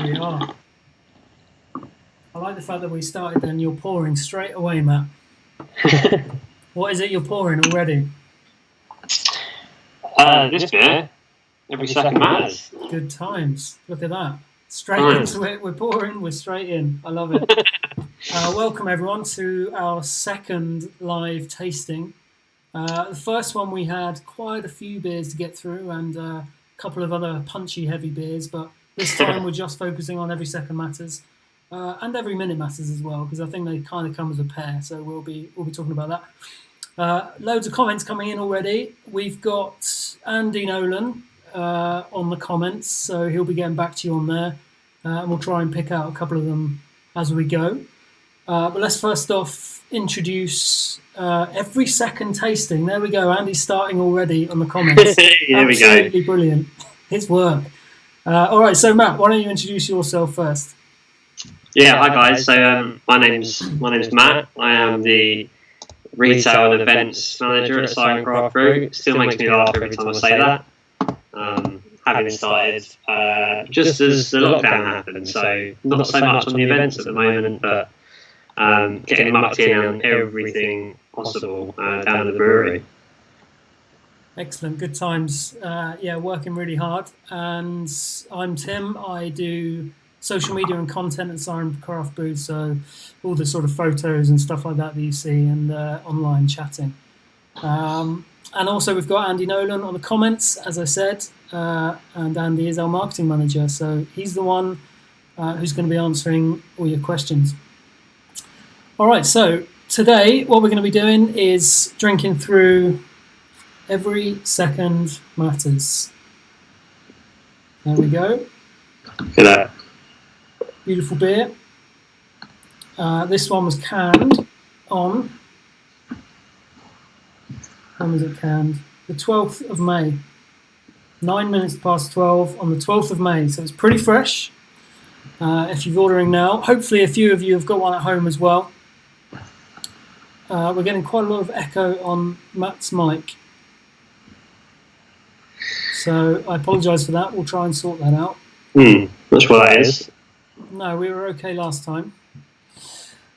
we are. I like the fact that we started and you're pouring straight away, Matt. What is it you're pouring already? This beer, every second matters. Good times. Look at that. Straight into it. We're pouring. We're straight in. I love it. Welcome, everyone, to our second live tasting. The first one we had quite a few beers to get through and a couple of other punchy, heavy beers. But this time we're just focusing on Every Second Matters and Every Minute Matters as well, because I think they kind of come as a pair. So we'll be talking about that. Loads of comments coming in already. We've got Andy Nolan on the comments, so he'll be getting back to you on there. And we'll try and pick out a couple of them as we go. But let's first off introduce Every Second Tasting. There we go. Andy's starting already on the comments. Here we go. Absolutely brilliant. His work. All right, so Matt, why don't you introduce yourself first? Yeah, hi guys. So my name's Matt. I am the retail and events manager at Siren Craft Brew. It still makes me laugh every time I say that. Having started just as the lockdown happened, so not so much on the events at the moment, but getting mucked in on everything possible down at the brewery. Excellent, good times. Working really hard. And I'm Tim. I do social media and content at Siren Craft Brew, so all the sort of photos and stuff like that you see, and online chatting. And also we've got Andy Nolan on the comments, as I said, and Andy is our marketing manager, so he's the one who's going to be answering all your questions. All right, so today what we're going to be doing is drinking through Every Second Matters. There we go. Look at that. Beautiful beer. This one was canned on... When was it canned? The 12th of May. 9 minutes past 12 on the 12th of May. So it's pretty fresh. If you're ordering now, hopefully a few of you have got one at home as well. We're getting quite a lot of echo on Matt's mic. So I apologise for that. We'll try and sort that out. That's what that is. No, we were okay last time.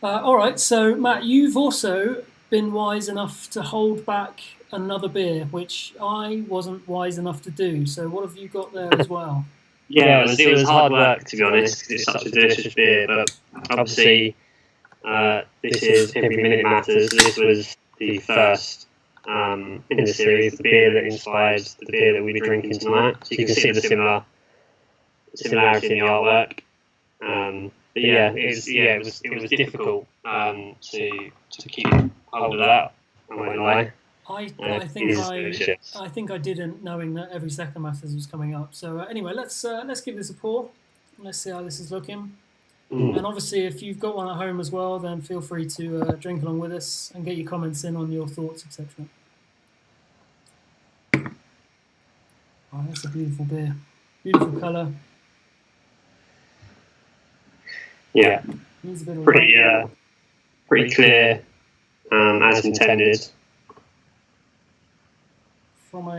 All right, so Matt, you've also been wise enough to hold back another beer, which I wasn't wise enough to do. So what have you got there as well? Yeah, it was hard work, to be honest, because it's such a delicious beer, but obviously this is Every Minute Matters. This was the first in the series, the beer that inspired the beer that we'll be drinking tonight. So you can see the similarity in the artwork. But yeah, it was difficult to keep hold of that. I won't lie. I think I didn't, knowing that Every Second Matters was coming up. So anyway, let's give this a pour. Let's see how this is looking. And obviously, if you've got one at home as well, then feel free to drink along with us and get your comments in on your thoughts, etc. Oh, that's a beautiful beer. Beautiful colour. Yeah, pretty clear, as intended. That's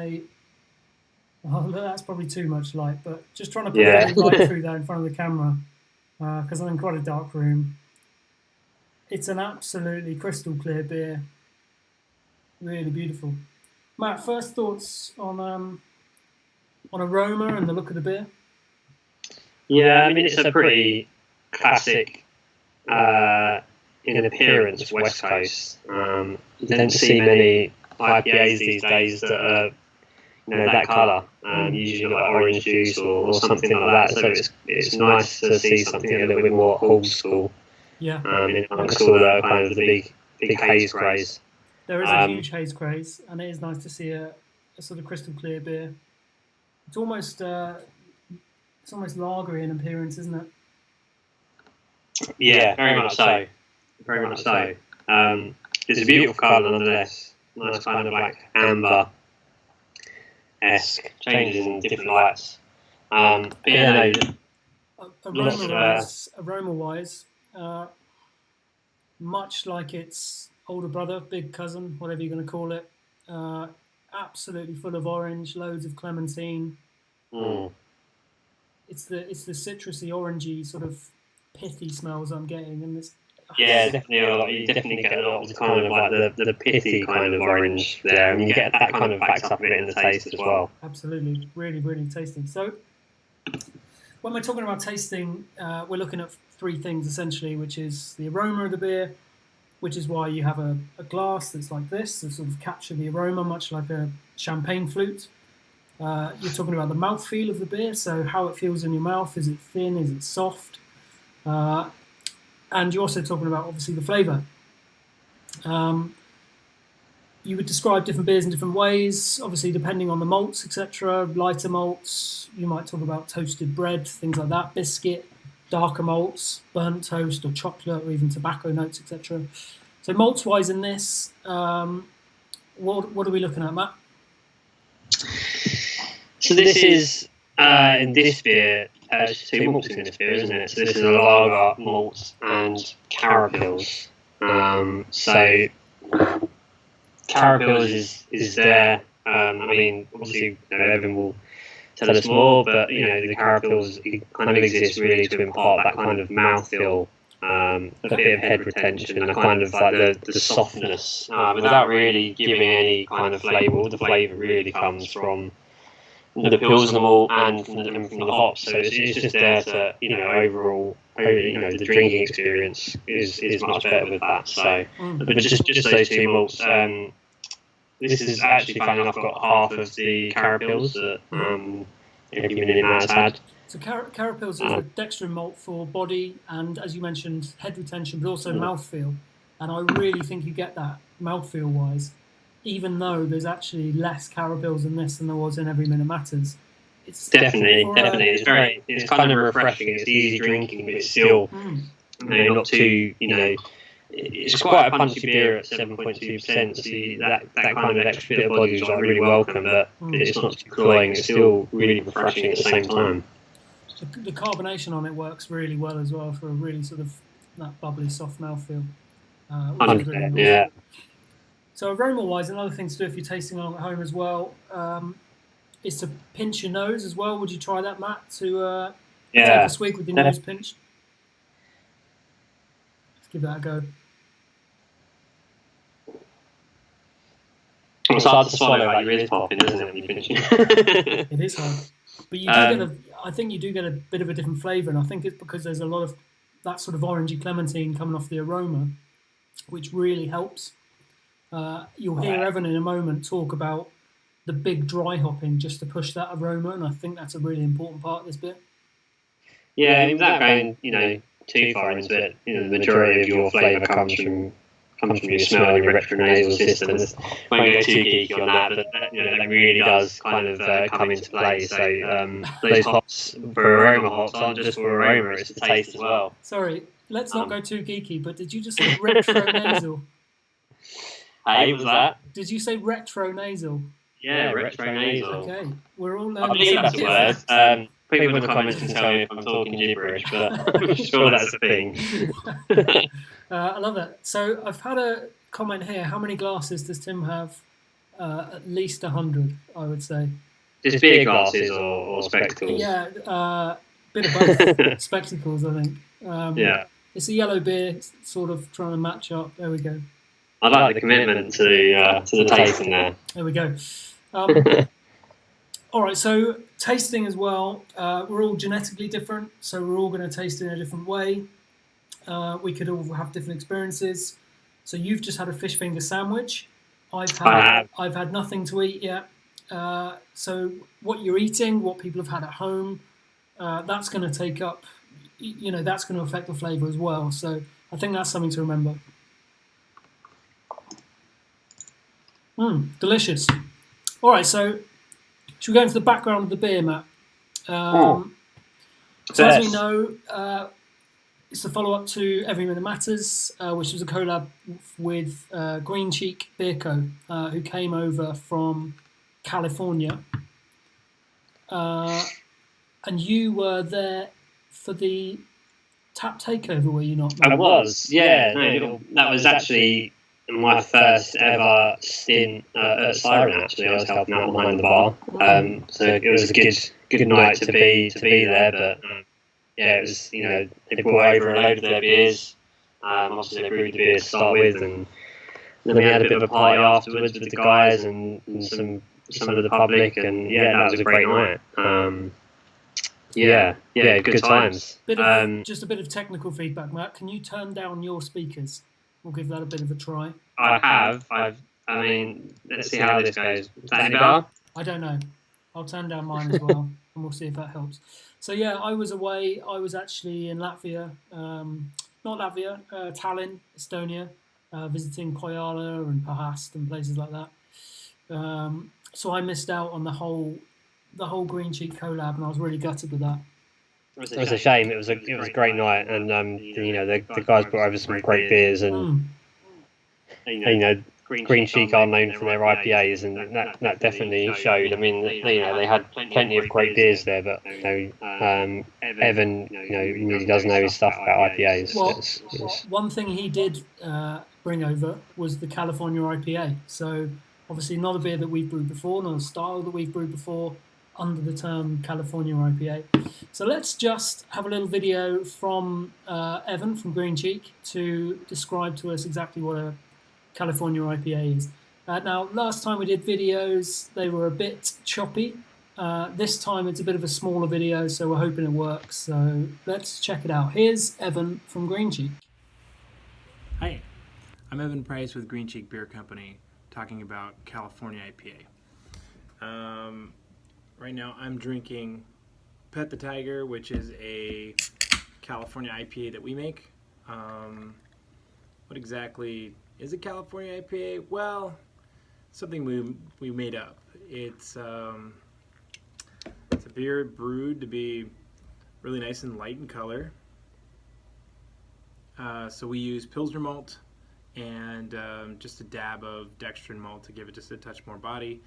probably too much light, but just trying to put any light through that in front of the camera, because I'm in quite a dark room. It's an absolutely crystal clear beer. Really beautiful. Matt, first thoughts on aroma and the look of the beer? Yeah, I mean, it's a pretty classic in appearance West Coast. You don't see many IPAs these days that are that colour. Usually like orange juice or something like that. So it's nice to see something a little bit more old school. Yeah. In school that are kind of the big haze craze. There is a huge haze craze, and it is nice to see a sort of crystal clear beer. It's almost lagery in appearance, isn't it? Yeah, very much so. Very much so. It's a beautiful colour nonetheless. Nice kind of like amber-esque changes in different lights. Aroma-wise, much like its older brother, big cousin, whatever you're going to call it, absolutely full of orange, loads of clementine. it's the citrusy, orangey sort of pithy smells I'm getting, and it's definitely a lot. You definitely get a lot of kind of like the pithy kind of orange there, and you get that kind of backs up a bit in the taste as well. Absolutely, really, really tasty. So when we're talking about tasting, we're looking at three things essentially, which is the aroma of the beer, which is why you have a glass that's like this to sort of capture the aroma, much like a champagne flute. You're talking about the mouthfeel of the beer, so how it feels in your mouth. Is it thin? Is it soft? And you're also talking about, obviously, the flavour. You would describe different beers in different ways, obviously, depending on the malts, etc. Lighter malts, you might talk about toasted bread, things like that, biscuit. Darker malts, burnt toast or chocolate, or even tobacco notes, etc. So malts-wise in this, what are we looking at, Matt? So this is, in this beer, there's two malts in this beer, isn't it? So this is a lager, malt, and carapils. So carapils is there. I mean, obviously, Evan will tell us more, but the carapils kind of exist really to impart that kind of mouthfeel, a bit of head retention, and a kind of like the softness, without really giving any kind of flavour. All the flavour really comes from the pilsner malt and from the hops. So it's just there to overall, the drinking experience is much better with that. So, but just those two malts. This is actually, funny enough, got half of the carapils that every minute Matt has had. So carapils is a dextrin malt for body and, as you mentioned, head retention, but also mouthfeel. And I really think you get that mouthfeel-wise, even though there's actually less carapils in this than there was in Every Minute Matters. It's definitely. It's kind of refreshing. It's easy drinking, but it's still not too, It's quite a punchy beer at 7.2%, so that kind of extra bit of body is like really welcome, but it's not too cloying. It's still really refreshing at the same time. The carbonation on it works really well as well for a really sort of that bubbly, soft mouthfeel. Really nice. Yeah. So aroma-wise, another thing to do if you're tasting along at home as well is to pinch your nose as well. Would you try that, Matt, to take a swig with your nose pinched? Let's give that a go. It's hard to swallow, like your ears popping, isn't it, when you're pinching? It is hard. But you do I think you do get a bit of a different flavour, and I think it's because there's a lot of that sort of orangey clementine coming off the aroma, which really helps. You'll hear Evan in a moment talk about the big dry hopping just to push that aroma, and I think that's a really important part of this bit. Yeah, without going, too far into it, the majority of your flavour comes from your smell and your retronasal system. I won't go too geeky on that, but that really does kind of come into play. So those hops for aroma hops aren't just for aroma; it's the taste as well. Sorry, let's not go too geeky. But did you just say retronasal? Hey, was that? Did you say retronasal? Yeah, retronasal. Okay, we're all learning. I believe that's a word. People in the comments can tell me if I'm talking gibberish, but I'm sure that's a thing. I love it. So I've had a comment here. How many glasses does Tim have? At least 100, I would say. Just beer glasses or spectacles? Yeah, bit of both. Spectacles, I think. Yeah. It's a yellow beer, sort of trying to match up. There we go. I like the commitment to the tasting there. There we go. All right, so tasting as well. We're all genetically different, so we're all going to taste in a different way. We could all have different experiences. So you've just had a fish finger sandwich. I've had nothing to eat yet. So what you're eating, what people have had at home, that's going to take up, that's going to affect the flavour as well. So I think that's something to remember. Delicious. All right, so should we go into the background of the beer, Matt? So as we know, it's the follow-up to Every Minute Matters, which was a collab with Green Cheek Beer Co., who came over from California. And you were there for the tap takeover, were you not, Matt? I was, yeah. No, that was actually my first ever stint at Siren. Actually, I was helping out behind the bar. So it was a good night to be there. But yeah, it was, you know, they brought over a load of their beers. Obviously, they brewed the beer to start with, and then we had a bit of a party afterwards with the guys and some of the public, and yeah, that was a great night. Yeah, good times. Just a bit of technical feedback, Matt. Can you turn down your speakers? We'll give that a bit of a try. I have. I mean, let's see how this goes. Is that any better? I don't know. I'll turn down mine as well, and we'll see if that helps. So yeah, I was away. I was actually in Latvia, Tallinn, Estonia, visiting Pojala and Pahast and places like that. So I missed out on the whole Green Cheek collab, and I was really gutted with that. It was a shame. It was a great night, and you know, the guys brought over some great beers, and you know, Green Cheek are known for their IPAs, and that definitely showed. I mean, you know, they had plenty of great beers there, but you know, Evan, you know, really does know his stuff about IPAs. Well, one thing he did bring over was the California IPA. So obviously not a beer that we've brewed before, not a style that we've brewed before, under the term California IPA. So let's just have a little video from Evan from Green Cheek to describe to us exactly what a California IPA is. Now, last time we did videos, they were a bit choppy. This time it's a bit of a smaller video, so we're hoping it works. So let's check it out. Here's Evan from Green Cheek. Hi, I'm Evan Price with Green Cheek Beer Company, talking about California IPA. Right now I'm drinking Pet the Tiger, which is a California IPA that we make. What exactly is a California IPA? Well, something we made up. It's a beer brewed to be really nice and light in color. So we use Pilsner malt and just a dab of dextrin malt to give it just a touch more body.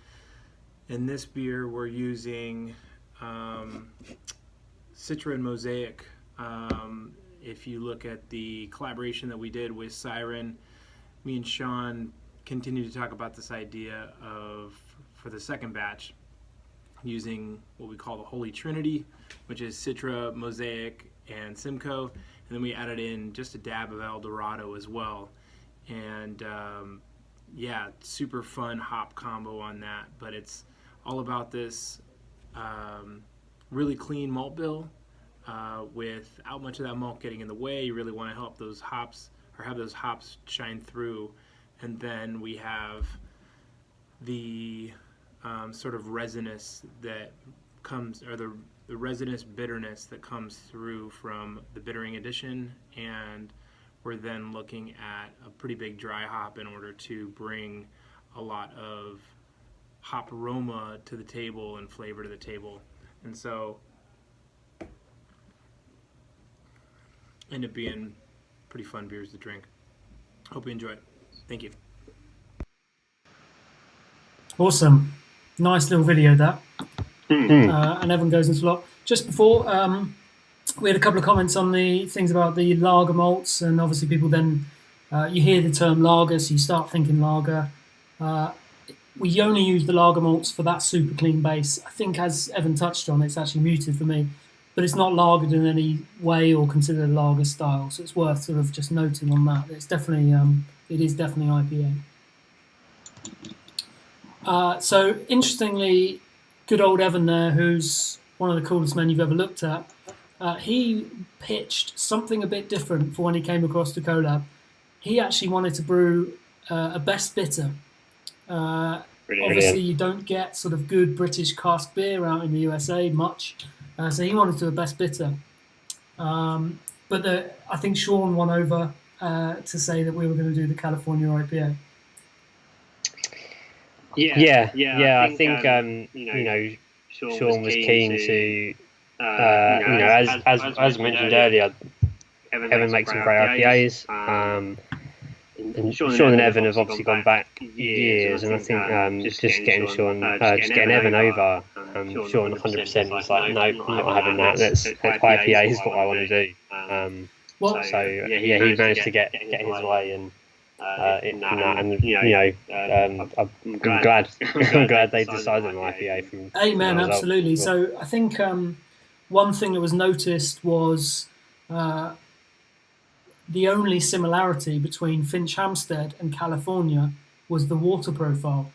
In this beer, we're using Citra and Mosaic. If you look at the collaboration that we did with Siren, me and Sean continue to talk about this idea of, for the second batch, using what we call the Holy Trinity, which is Citra, Mosaic, and Simcoe. And then we added in just a dab of El Dorado as well. And yeah, super fun hop combo on that. But it's all about this really clean malt bill without much of that malt getting in the way. You really want to help those hops, or have those hops shine through. And then we have the sort of resinous that comes, or the resinous bitterness that comes through from the bittering addition, and we're then looking at a pretty big dry hop in order to bring a lot of hop aroma to the table and flavor to the table. And so end up being pretty fun beers to drink. Hope you enjoy it. Thank you. Awesome. Nice little video, that. And Evan goes into a lot. Just before, we had a couple of comments on the things about the lager malts, and obviously people then, you hear the term lager, so you start thinking lager. We only use the lager malts for that super clean base. I think, as Evan touched on, it's actually muted for me, but it's not lagered in any way or considered a lager style, so it's worth sort of just noting on that. It's definitely, it is definitely IPA. So interestingly, good old Evan there, who's one of the coolest men you've ever looked at, he pitched something a bit different for when he came across the collab. He actually wanted to brew a best bitter. Obviously, you don't get sort of good British cask beer out in the USA much, so he wanted to do a best bitter. But I think Sean won over to say that we were going to do the California IPA. Yeah. I think you know, Sean was keen to, you know, as mentioned earlier, Evan makes some great IPAs. And Sean and Evan have obviously gone back years, and I think just getting Evan over, Sean 100% was like, no, I'm not having that. Let's IPA is what I want to do. So yeah, he managed to get his way, and in that, and I'm glad I'm glad they decided on IPA from. Amen, absolutely. So I think one thing that was noticed was the only similarity between Finch Hampstead and California was the water profile.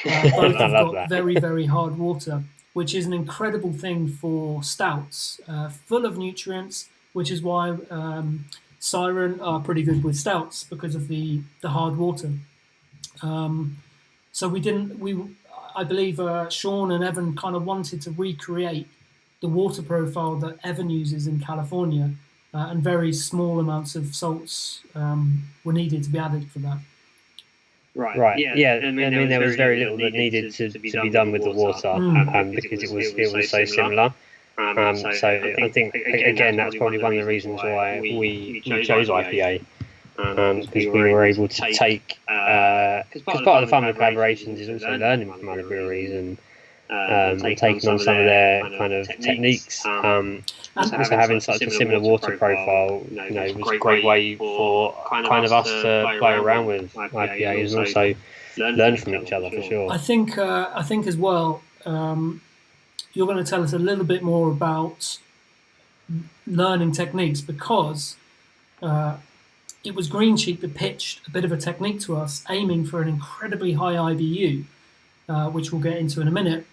Both have got very, very hard water, which is an incredible thing for stouts, full of nutrients, which is why Siren are pretty good with stouts because of the hard water. So I believe Sean and Evan kind of wanted to recreate the water profile that Evan uses in California, and very small amounts of salts were needed to be added for that. Right. Yeah. I mean, there was very little that needed to be done with the water because it was so similar. So I think again that's probably one of the reasons why we chose IPA, because we were able to take because part of the fun with collaborations is also learning from other breweries and taking on some of their kind of techniques. Also having such a similar water profile, was a great way for kind of us to play around with IPAs and also learn from each other for sure. I think as well, you're going to tell us a little bit more about learning techniques, because it was Green Sheep that pitched a bit of a technique to us, aiming for an incredibly high IBU, which we'll get into in a minute.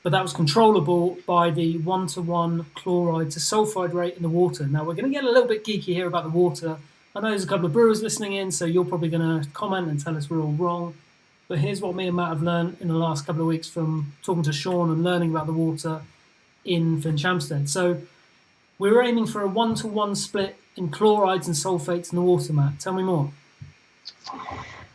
But that was controllable by the 1-to-1 chloride to sulfide rate in the water. Now, we're going to get a little bit geeky here about the water. I know there's a couple of brewers listening in, so you're probably going to comment and tell us we're all wrong. But here's what me and Matt have learned in the last couple of weeks from talking to Sean and learning about the water in Finch Hampstead. So we were aiming for a 1-to-1 split in chlorides and sulfates in the water, Matt. Tell me more.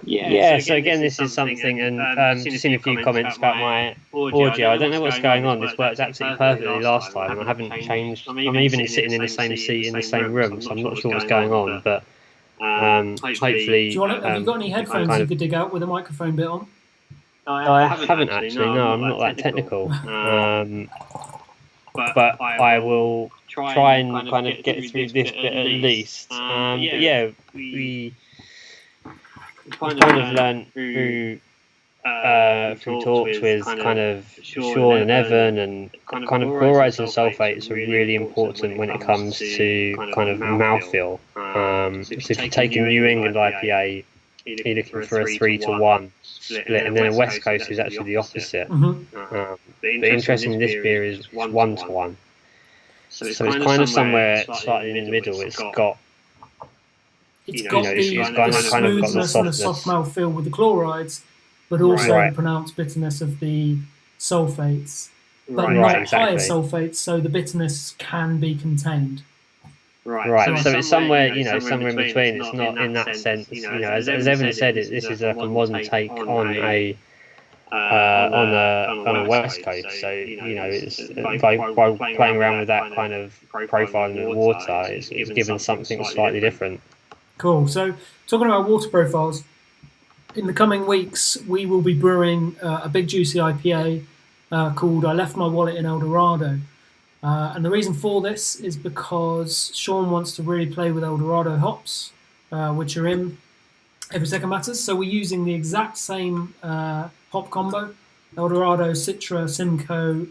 Yeah, so again, this is something, and just seen a few comments about my audio. I don't know what's going on. This worked absolutely perfectly last time, and I haven't changed. I'm even sitting in the same seat in the same room, so I'm not sure what's going on. But hopefully, have you got any headphones you could dig out with a microphone bit on? I haven't actually. No, I'm not that technical. But I will try and kind of get through this bit at least. But yeah, we kind of learned through talks with kind of Sean and Evan, and kind of chlorides and sulfates are really important when it comes to kind of mouthfeel. So if you're taking New England IPA, you're looking for a 3-to-1 split, and then a West Coast is actually the opposite. But interesting, this beer is 1-to-1. So it's kind of somewhere slightly in the middle. It's got the smoothness and the soft mouthfeel with the chlorides, but also the pronounced bitterness of the sulfates, but not higher sulfates, so the bitterness can be contained. Right. So it's somewhere, somewhere in between. It's not in that sense. As Evan said, this is like a modern take on a West Coast. So it's by playing around with that kind of profile in the water, it's given something slightly different. Cool. So talking about water profiles, in the coming weeks we will be brewing a big juicy IPA called I Left My Wallet in El Dorado. And the reason for this is because Sean wants to really play with El Dorado hops, which are in Every Second Matters. So we're using the exact same hop combo, El Dorado, Citra, Simcoe,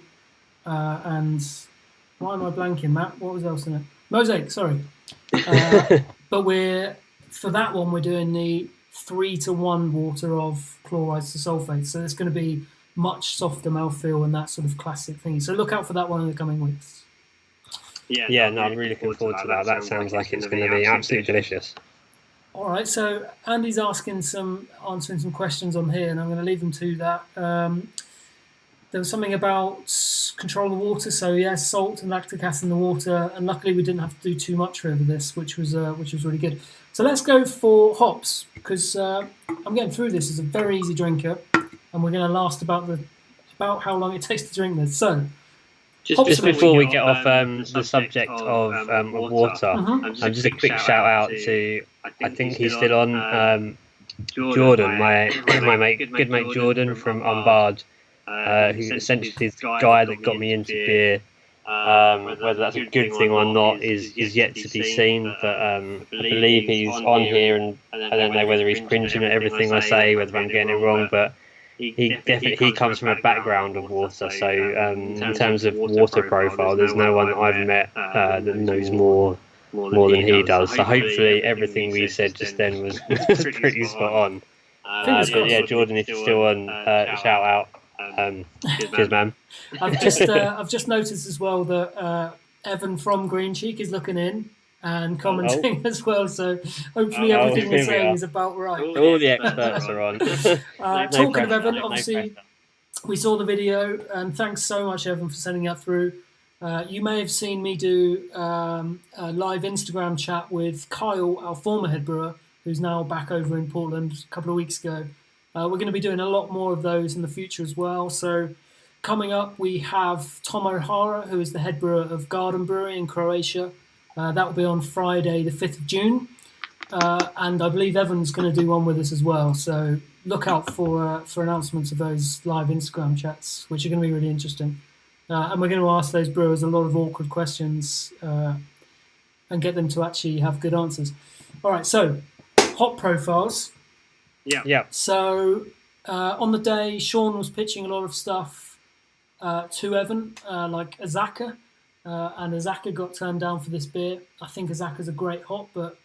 and why am I blanking, Matt? What was else in it? Mosaic, sorry. But for that one, we're doing the 3-to-1 water of chlorides to sulfates. So it's going to be much softer mouthfeel and that sort of classic thing. So look out for that one in the coming weeks. Yeah, no, I'm really looking forward to that. That sounds like it's going to be absolutely delicious. All right, so Andy's answering some questions on here, and I'm going to leave them to that. There was something about control the water, so yes, salt and lactic acid in the water, and luckily we didn't have to do too much over this, which was really good. So let's go for hops, because I'm getting through this as a very easy drinker, and we're going to last about how long it takes to drink this. So just before we get off the subject of water, just a quick shout out to, I think he's still on, Jordan, my good mate Jordan from Unbarred, who essentially is the guy that got me into beer Whether that's a good thing or not is yet to be seen. But I believe he's on here, and I don't know whether he's cringing at everything I say, whether I'm getting it wrong, but he comes from a background of water. So in terms of water profile, there's no one that I've met that knows more than he does. So hopefully everything we said just then was pretty spot on. But yeah, Jordan, if you're still on, shout out. Cheers, man. I've just noticed as well that Evan from Green Cheek is looking in and commenting as well. So hopefully everything we're saying is about right. All the experts are on. Talking of Evan, obviously we saw the video, and thanks so much, Evan, for sending that through. You may have seen me do a live Instagram chat with Kyle, our former head brewer, who's now back over in Portland a couple of weeks ago. We're going to be doing a lot more of those in the future as well. So coming up, we have Tom O'Hara, who is the head brewer of Garden Brewery in Croatia. That will be on Friday, the 5th of June. And I believe Evan's going to do one with us as well. So look out for announcements of those live Instagram chats, which are going to be really interesting. And we're going to ask those brewers a lot of awkward questions and get them to actually have good answers. All right, so hop profiles. Yeah. So on the day, Sean was pitching a lot of stuff to Evan, like Azaka, and Azaka got turned down for this beer. I think Azaka's a great hop, but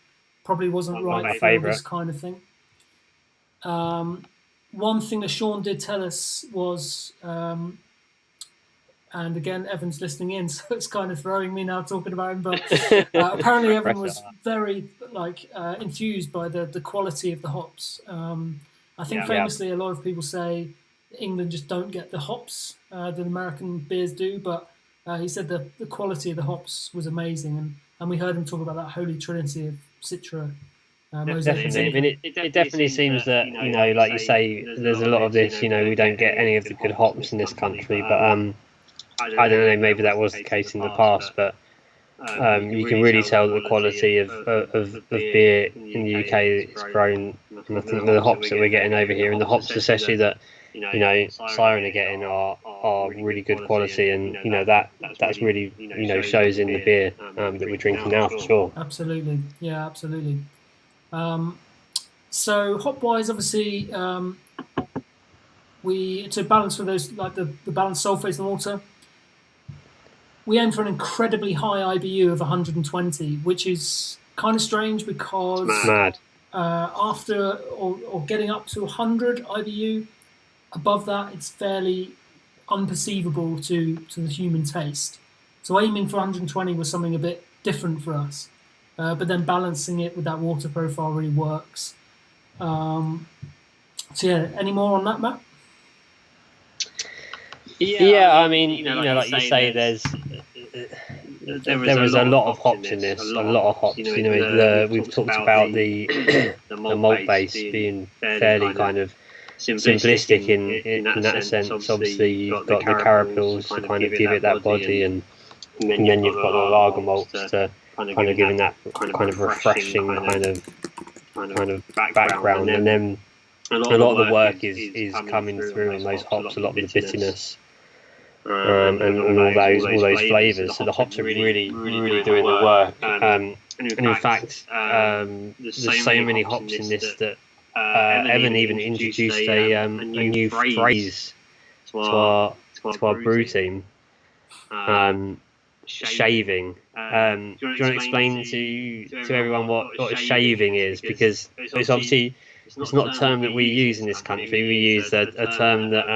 probably wasn't right for this kind of thing. One thing that Sean did tell us was, and again, Evan's listening in, so it's kind of throwing me now talking about him, but apparently Evan was very enthused by the quality of the hops. I think famously a lot of people say England just don't get the hops that American beers do, but he said the quality of the hops was amazing, and we heard him talk about that holy trinity of Citra. Definitely. I mean, it definitely seems that, like you say, there's a lot of this, we don't get any of the good hops in this country, but I don't know, maybe that was the case in the past, but you can really tell the quality of beer in the UK is grown, and I think the hops that we're getting over here, and the hops especially that Siren are getting are really good quality, and that's really shows in the beer that we're drinking now for sure. Absolutely, yeah, absolutely. So hop wise, obviously, to balance with those, like the balanced sulfates in water, we aim for an incredibly high IBU of 120, which is kind of strange because after or getting up to 100 IBU, above that, it's fairly unperceivable to the human taste. So aiming for 120 was something a bit different for us. But then balancing it with that water profile really works. So yeah, any more on that, Matt? Yeah, I mean, like you say, there was a lot of hops in this, a lot of hops. We've talked about the malt base being fairly kind of simplistic in that sense. Obviously, you've got the carapils to kind of give it that body, and then you've got the lager malts to kind of giving that kind of refreshing kind of background, and then a lot of the work is coming through on those hops, a lot of the bitterness. And all those flavours. So the hops are really doing the work. And in fact, there's so many hops in this that Evan even introduced a new phrase to our brew team. Shaving. Do you want to explain to everyone what shaving is? Because it's obviously it's not a term that we use in this country. We use a term that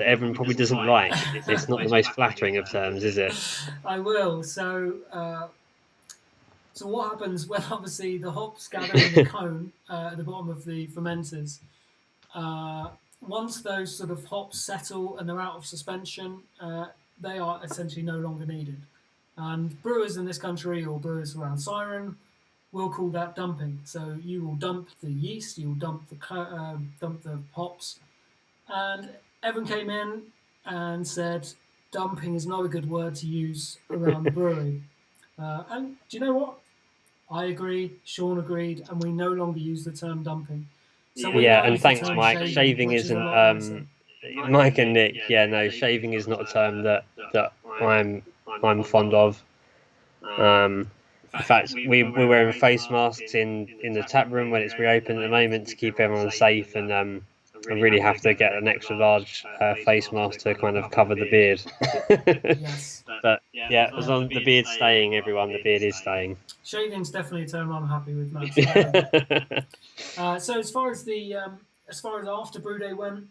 everyone probably doesn't like. It's not the most flattering of terms, is it? I will. So what happens when obviously the hops gather in the cone at the bottom of the fermenters? Once those sort of hops settle and they're out of suspension, they are essentially no longer needed. And brewers in this country, or brewers around Siren, we'll call that dumping. So you will dump the yeast, you will dump the hops. And Evan came in and said, dumping is not a good word to use around the brewery. And do you know what? I agree, Sean agreed, and we no longer use the term dumping. So and thanks, Mike. Shaving isn't, Mike and Nick, shaving is not a term that I'm fond of. In fact, we're wearing face masks in the tap room when it's reopened at the moment to keep everyone safe, and I really have to get an extra large face mask to kind of cover the beard. Yes. But yeah, as long as the beard's staying, everyone, the beard is staying. Shaving's definitely a term I'm happy with, Matt. So as far as after brew day went,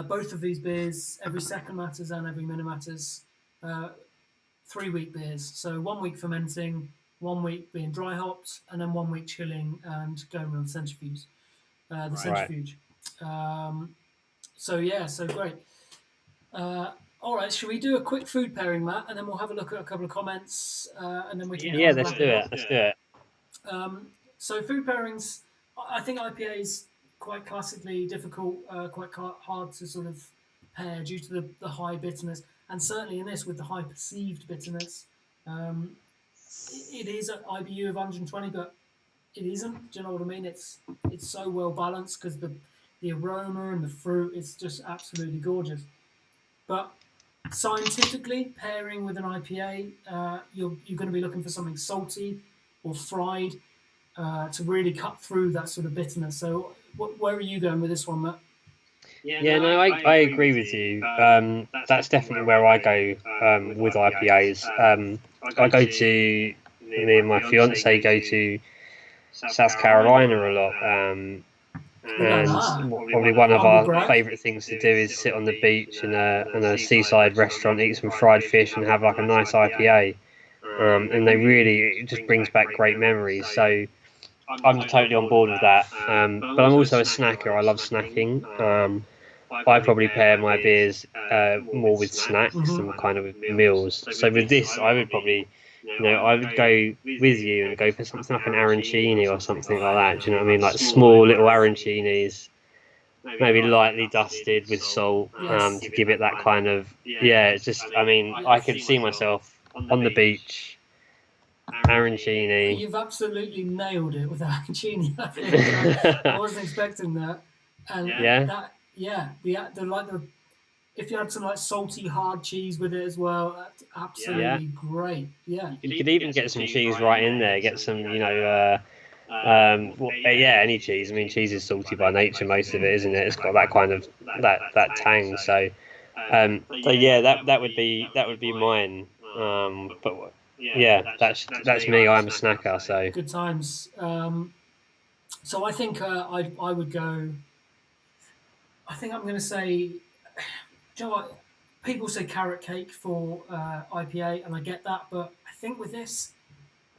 both of these beers, every second matters and every minute matters, 3-week beers. So 1 week fermenting, 1 week being dry hopped, and then 1 week chilling and going around the centrifuge. Centrifuge. So great. All right, should we do a quick food pairing, Matt, and then we'll have a look at a couple of comments, and then we can. Yeah, let's do it. Let's do it. So food pairings, I think IPA is quite classically difficult, quite hard to sort of pair due to the high bitterness, and certainly in this with the high perceived bitterness. It is an IBU of 120, but it isn't. Do you know what I mean? It's so well balanced because the aroma and the fruit is just absolutely gorgeous. But scientifically, pairing with an IPA, you're going to be looking for something salty or fried to really cut through that sort of bitterness. So where are you going with this one, Matt? I agree with you. That's definitely where I go with IPAs. I go to, me and my fiance go to South Carolina a lot. And probably one of our favourite things to do is sit on the beach in a seaside restaurant, eat some fried fish, and have like a nice IPA. And it just brings back great memories. So I'm totally on board with that. But I'm also a snacker. I love snacking. I probably pair my beers more with snacks than kind of with meals. So with this, I would probably, I would go with you and go for something like an arancini or something like that. Do you know what I mean? Like small little arancinis, maybe lightly dusted with salt to give it that kind of, I could see myself on the beach, arancini. You've absolutely nailed it with arancini. I think. I wasn't expecting that. And if you had some like salty hard cheese with it as well, that's absolutely great. Yeah. You could even get some cheese right in there. Get some, any cheese. I mean, cheese is salty by nature, most of it, isn't it? It's got that kind of that tang. So that would be mine. But that's me. I'm a snacker. So good times. So I think I would go. I think I'm going to say, do you know what? People say carrot cake for IPA, and I get that, but I think with this,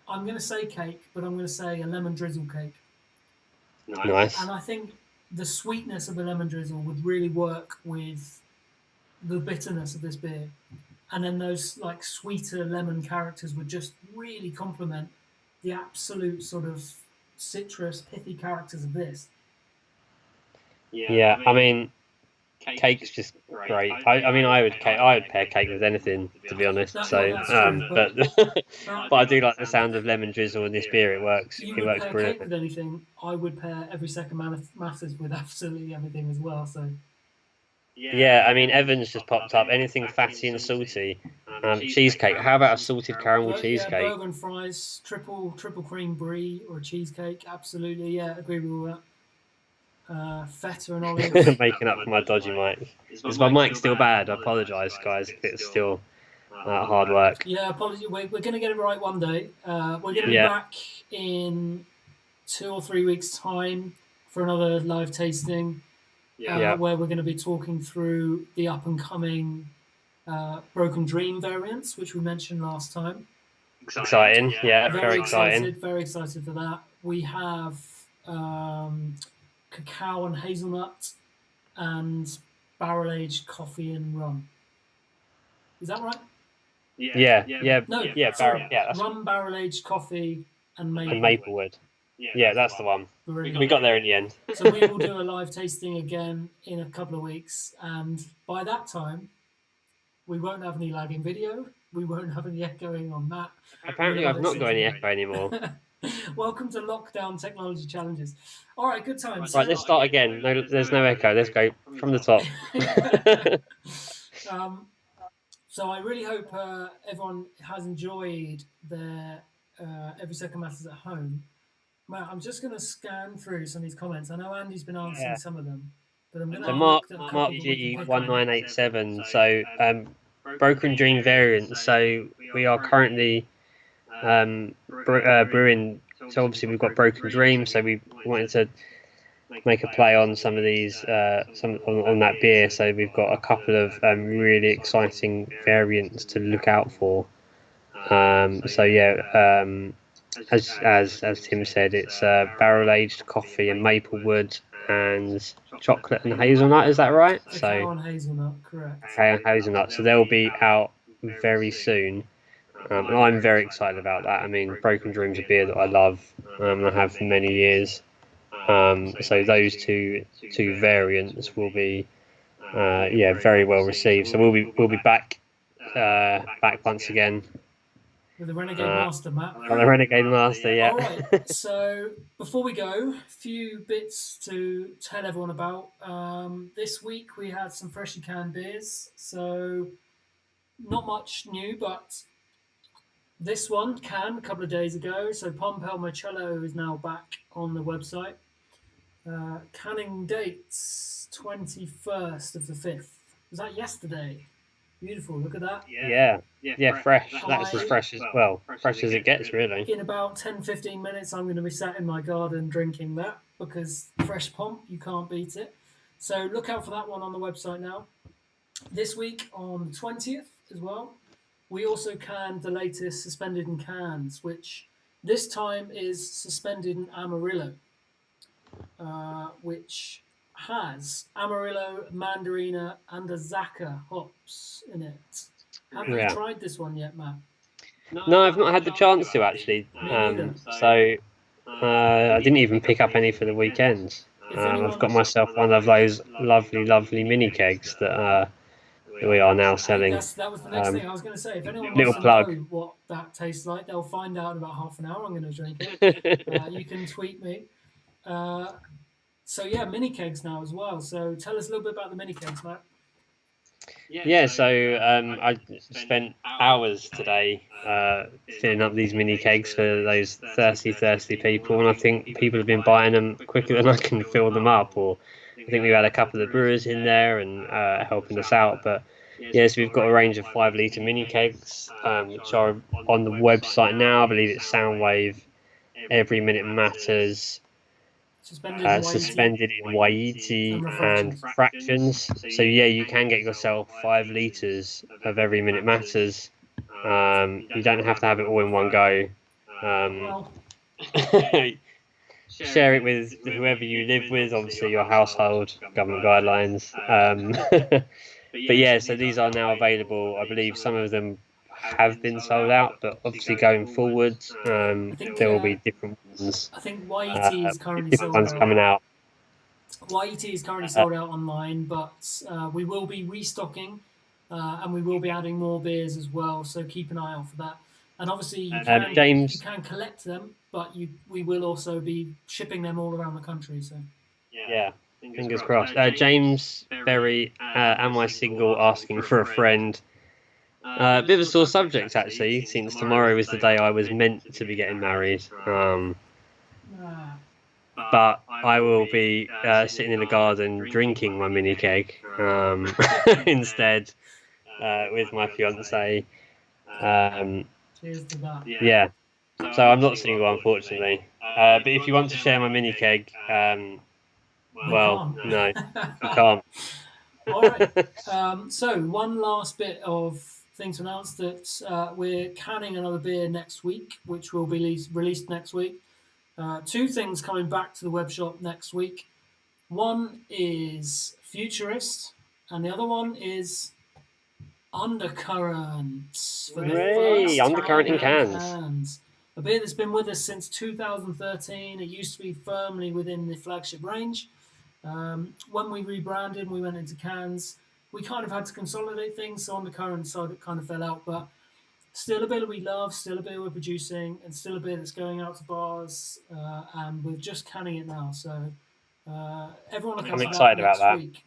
I'm going to say cake, but I'm going to say a lemon drizzle cake. Nice. And I think the sweetness of the lemon drizzle would really work with the bitterness of this beer. And then those like sweeter lemon characters would just really complement the absolute sort of citrus, pithy characters of this. Yeah, I mean, cake's just great. I would pair cake with anything, to be honest. But I do like the sound of lemon drizzle in this beer. It works. It works pair brilliant. Cake with anything, I would pair every second matters with absolutely everything as well. So. Yeah, I mean, Evans just popped up. Anything fatty and salty. Cheesecake. How about a salted caramel cheesecake? Yeah, burger and fries, triple cream brie or a cheesecake. Absolutely, yeah, agree with all that. Feta and olives. Making up for my dodgy mic. Is my mic still bad? I apologise, guys, if it's still hard work. Yeah, apologies. We're going to get it right one day. We're going to be back in 2 or 3 weeks' time for another live tasting. Where we're going to be talking through the up-and-coming Broken Dream variants, which we mentioned last time. Exciting, very exciting. Very excited for that. We have cacao and hazelnut and barrel-aged coffee and rum. Is that right? Rum, barrel-aged coffee and maplewood. Yeah, that's the one. We got there in the end. So we will do a live tasting again in a couple of weeks, and by that time, we won't have any lagging video. We won't have any echoing on Matt. Apparently, I've not got any echo anymore. Welcome to Lockdown Technology Challenges. All right, good times. Right, let's start again. No, there's no echo. Let's go from the top. So I really hope everyone has enjoyed their Every Second Matters at home. Matt, I'm just going to scan through some of these comments. I know Andy's been answering some of them, but I'm going to So have Mark a look at a couple Mark that we G can pick on. 1987. So Broken Dream variant. So we are currently brewing. So obviously we've got Broken Dream. So we wanted to make a play on some of these on that beer. So we've got a couple of really exciting variants to look out for. So yeah, as Tim said, it's barrel aged coffee and maple wood and chocolate and hazelnut. Is that right? Cacao and hazelnut, correct. Cacao and hazelnut. So they'll be out very soon. And I'm very excited about that. I mean, Broken Dream's a beer that I love and I have for many years. So those two variants will be very well received. So we'll be back once again. With the Renegade Master, Matt. The Renegade Master, yeah. All right. So before we go, a few bits to tell everyone about. This week we had some freshly canned beers. So not much new, but this one canned a couple of days ago. So Pompel Marcello is now back on the website. Canning dates 21st of the 5th. Was that yesterday? Beautiful. Look at that. Yeah, fresh. That's as fresh as fresh as it gets, really. In about 10-15 minutes, I'm going to be sat in my garden drinking that because fresh pomp, you can't beat it. So look out for that one on the website now. This week on the 20th as well, we also canned the latest Suspended in Cans, which this time is Suspended in Amarillo, which has Amarillo, Mandarina, and Azacca hops in it. Have you tried this one yet, Matt? No, I've not had the chance to actually. So I didn't even pick up any for the weekend. I've got myself one of those lovely mini kegs that we are now selling. That was the next thing I was going to say. If anyone little wants plug. to know what that tastes like, they'll find out in about half an hour. I'm going to drink it. You can tweet me. So yeah, mini kegs now as well. So tell us a little bit about the mini kegs, Matt. Yeah, so I spent hours today filling up these mini kegs for those thirsty people, and I think people have been buying them quicker than I can fill them up. Or I think we had a couple of brewers in there and helping us out. But yes, we've got a range of 5 litre mini kegs, which are on the website now. I believe it's Soundwave, Every Minute Matters, Suspended in Waiti and Fractions. So yeah, you can get yourself 5 litres of Every Minute Matters. You don't have to have it all in one go. Share it with whoever you live with, obviously your household, government guidelines. But yeah, so these are now available. I believe some of them have been sold out, but obviously going forward, there will be different ones. I think Waiti is currently sold ones out. coming out. Waiti is currently sold out online, but we will be restocking and we will be adding more beers as well. So keep an eye out for that. And obviously, you can collect them, but we will also be shipping them all around the country. So yeah, fingers crossed. James Berry, am I single? Asking for a friend. A bit of a sore subject actually, since tomorrow is the day I was meant to be getting married. But I will be sitting in the garden drinking my mini keg instead with my fiance. Cheers to that. Yeah. So I'm not single, unfortunately. But if you want to share my mini keg, well, no, you can't. All right. So one last bit of thing to announce that we're canning another beer next week, which will be released next week. 2 things coming back to the web shop next week. One is Futurist, and the other one is Undercurrent. For the first Undercurrent in cans. A beer that's been with us since 2013. It used to be firmly within the flagship range. When we rebranded, we went into cans. We kind of had to consolidate things, so Undercurrent side it kind of fell out, but still a beer that we love, still a beer we're producing, and still a beer that's going out to bars, and we're just canning it now. So everyone will come I'm excited about that. Week.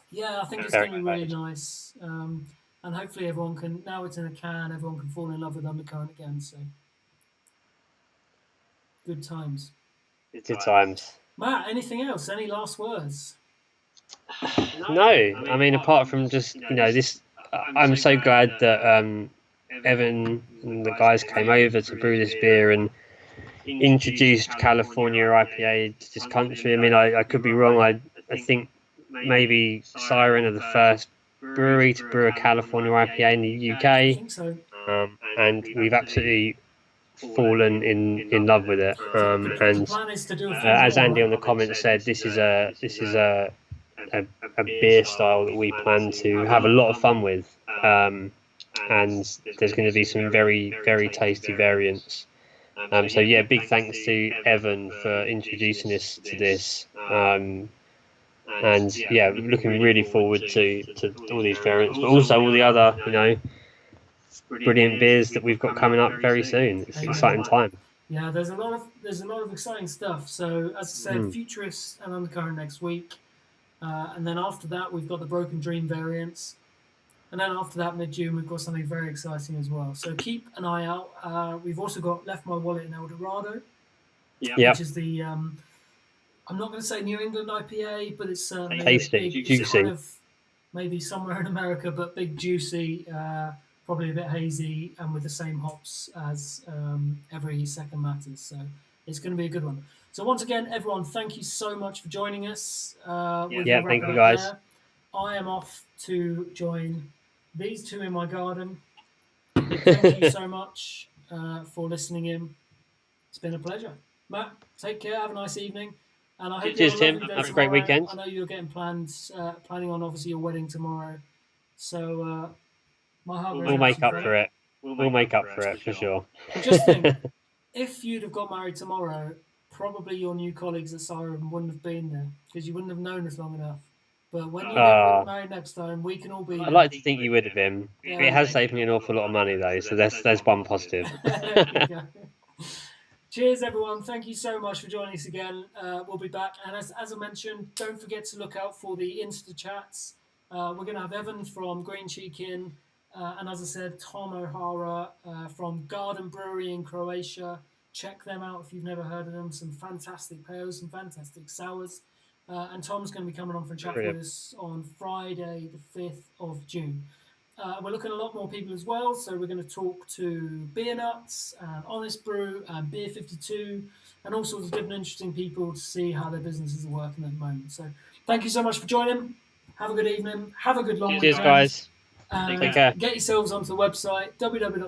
Yeah, I think it's going to be really nice. And and hopefully everyone can, now it's in a can, everyone can fall in love with Undercurrent again. So good times. Good times. Matt, anything else? Any last words? No, I mean, apart from just, this, I'm so glad that Evan and the guys came over to brew this beer and introduced California IPA to this country. I mean, I could be wrong. I think maybe Siren are the first brewery to brew a California IPA in the UK. I think so. And we've absolutely fallen in love with it. The And plan is to do a as Andy on the comments said, this is a beer style that we plan to have a lot of fun with. And there's going to be some very, very tasty variants. So yeah, big thanks to Evan for introducing us to this. And yeah, looking really forward to all these variants, but also all the other, brilliant beers that we've got coming up very soon. It's an exciting time. Yeah, there's a lot of exciting stuff. So as I said, Futurist and Undercurrent next week, and then after that we've got the Broken Dream variants, and then after that mid-June we've got something very exciting as well. So keep an eye out. We've also got Left My Wallet in El Dorado, which is the I'm not going to say New England IPA, but it's certainly tasty, big, juicy. kind of maybe somewhere in America, but big, juicy, probably a bit hazy, and with the same hops as every second matters. So it's going to be a good one. So once again, everyone, thank you so much for joining us. Thank you, guys. I am off to join these two in my garden. Thank you so much for listening in. It's been a pleasure. Matt, take care. Have a nice evening. And I hope Cheers, you Tim. Have a great weekend. I know you're getting planning on obviously your wedding tomorrow. So my heart goes We'll out make to you up for it. We'll make up for it for sure. Just think, if you'd have got married tomorrow, probably your new colleagues at Siren wouldn't have been there because you wouldn't have known us long enough. But when you get married next time, we can all be. I'd like to think you would have been. Yeah. It has saved me an awful lot of money though, so there's one positive. Cheers, everyone. Thank you so much for joining us again. We'll be back. And as I mentioned, don't forget to look out for the Insta chats. We're going to have Evan from Green Cheek Inn. And as I said, Tom O'Hara from Garden Brewery in Croatia. Check them out if you've never heard of them. Some fantastic pales, some fantastic sours. And Tom's going to be coming on for a chat with us on Friday, the 5th of June. We're looking at a lot more people as well, so we're going to talk to Beer Nuts, and Honest Brew, and Beer 52, and all sorts of different interesting people to see how their businesses are working at the moment. So thank you so much for joining. Have a good evening. Have a good long weekend. Cheers, guys. Take care. Get yourselves onto the website, www.siren